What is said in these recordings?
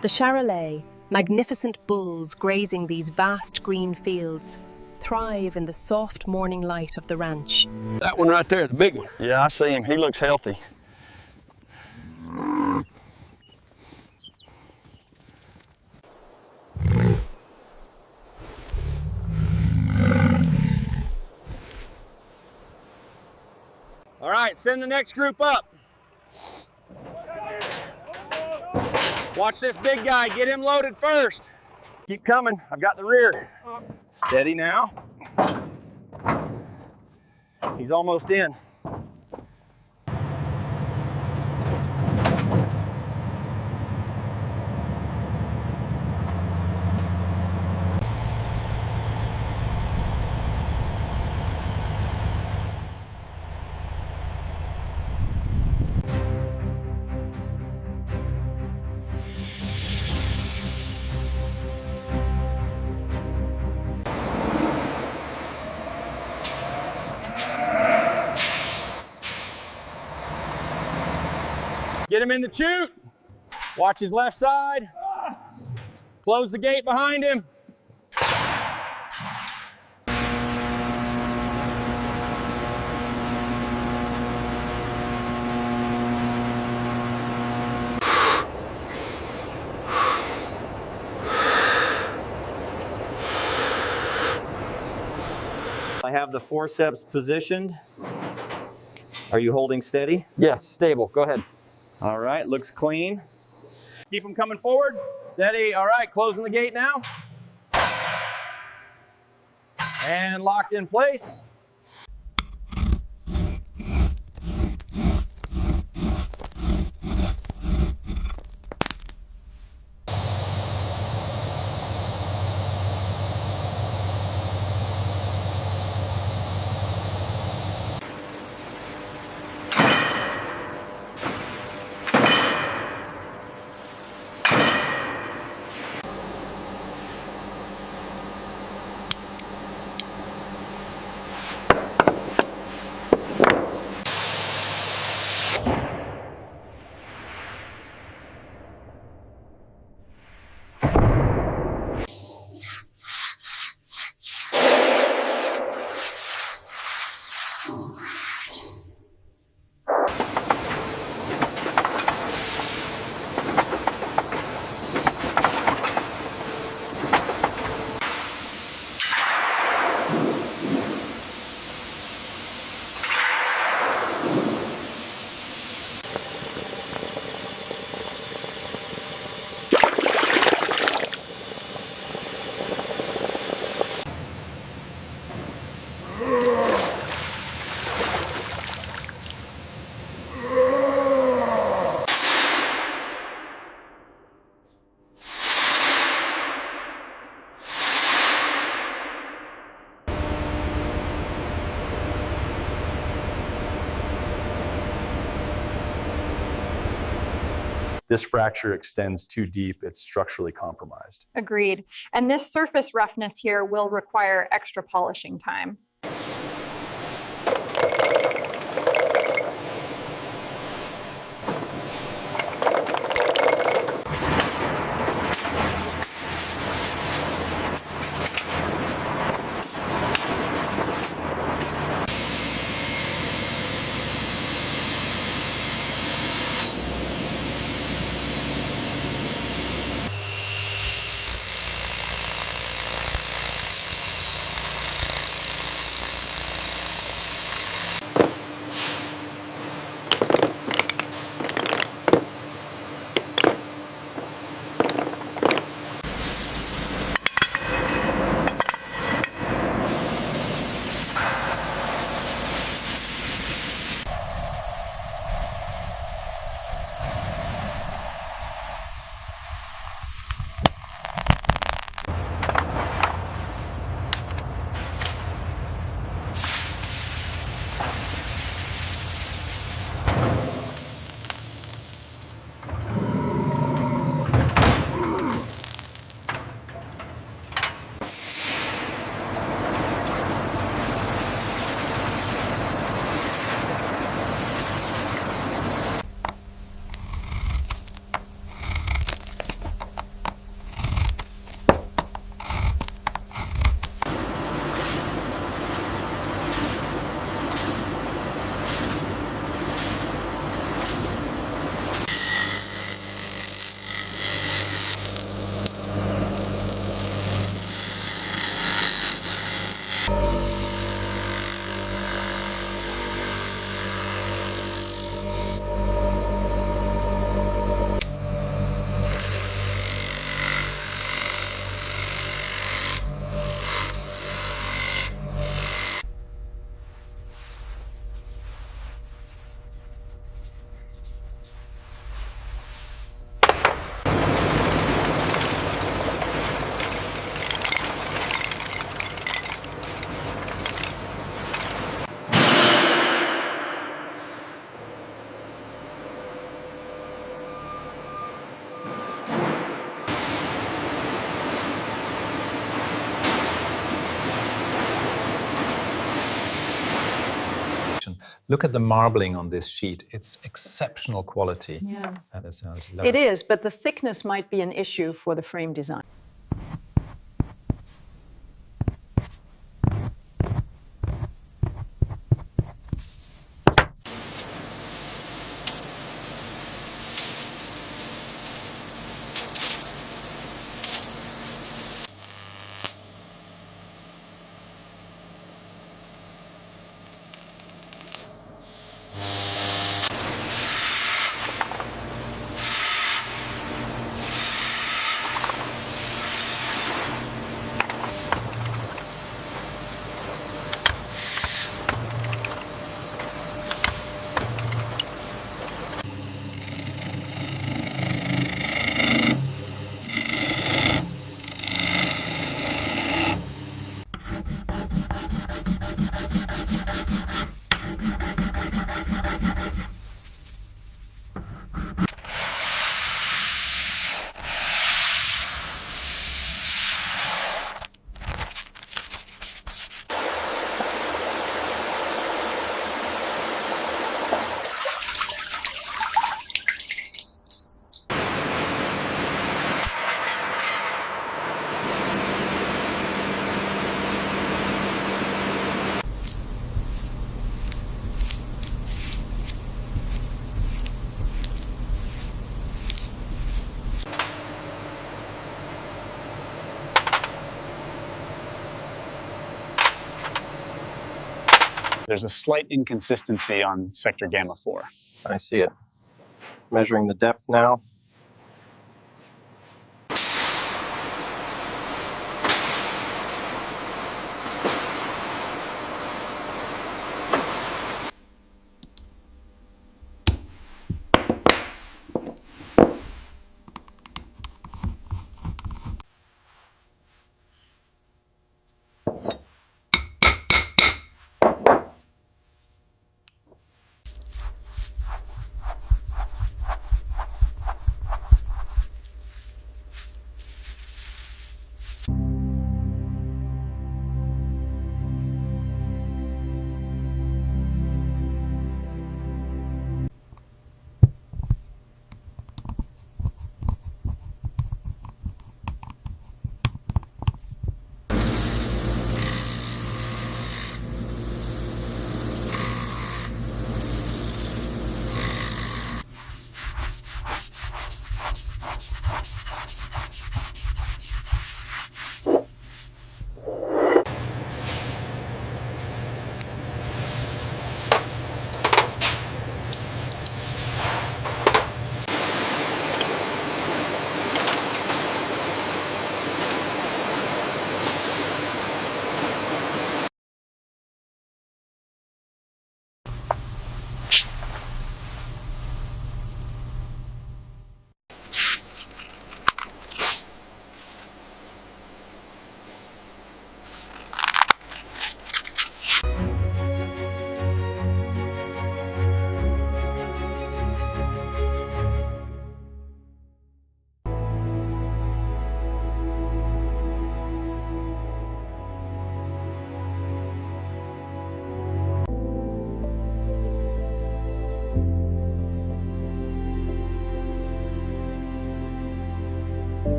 The Charolais, magnificent bulls grazing these vast green fields, thrive in the soft morning light of the ranch. That one right there, the big one. Yeah, I see him. He looks healthy. All right, send the next group up. Watch this big guy, get him loaded first. Keep coming. I've got the rear. Steady now. He's almost in. Get him in the chute. Watch his left side. Close the gate behind him. I have the forceps positioned. Are you holding steady? Yes, stable. Go ahead. All right, looks clean. Keep him coming forward. Steady. All right, closing the gate now. And locked in place. This fracture extends too deep, it's structurally compromised. Agreed. And this surface roughness here will require extra polishing time. Look at the marbling on this sheet. It's exceptional quality. Yeah. That is It is, but the thickness might be an issue for the frame design. There's a slight inconsistency on sector gamma 4. I see it. Measuring the depth now.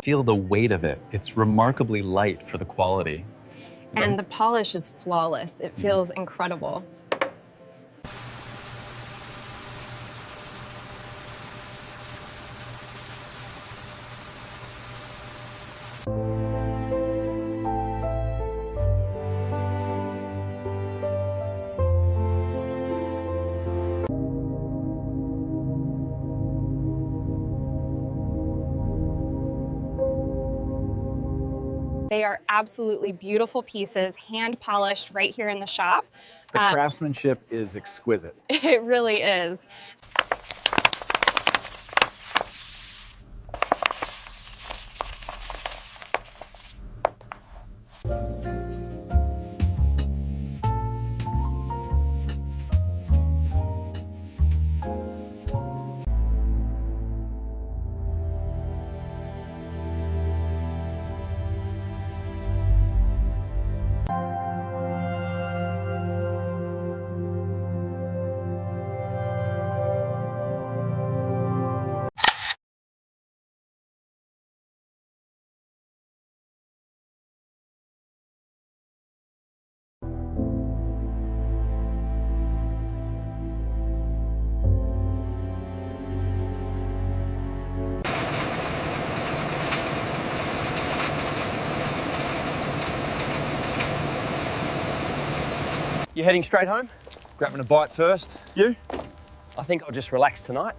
Feel the weight of it. It's remarkably light for the quality. And the polish is flawless. It feels incredible. They are absolutely beautiful pieces, hand polished right here in the shop. The craftsmanship is exquisite. It really is. You heading straight home? Grabbing a bite first? You? I think I'll just relax tonight.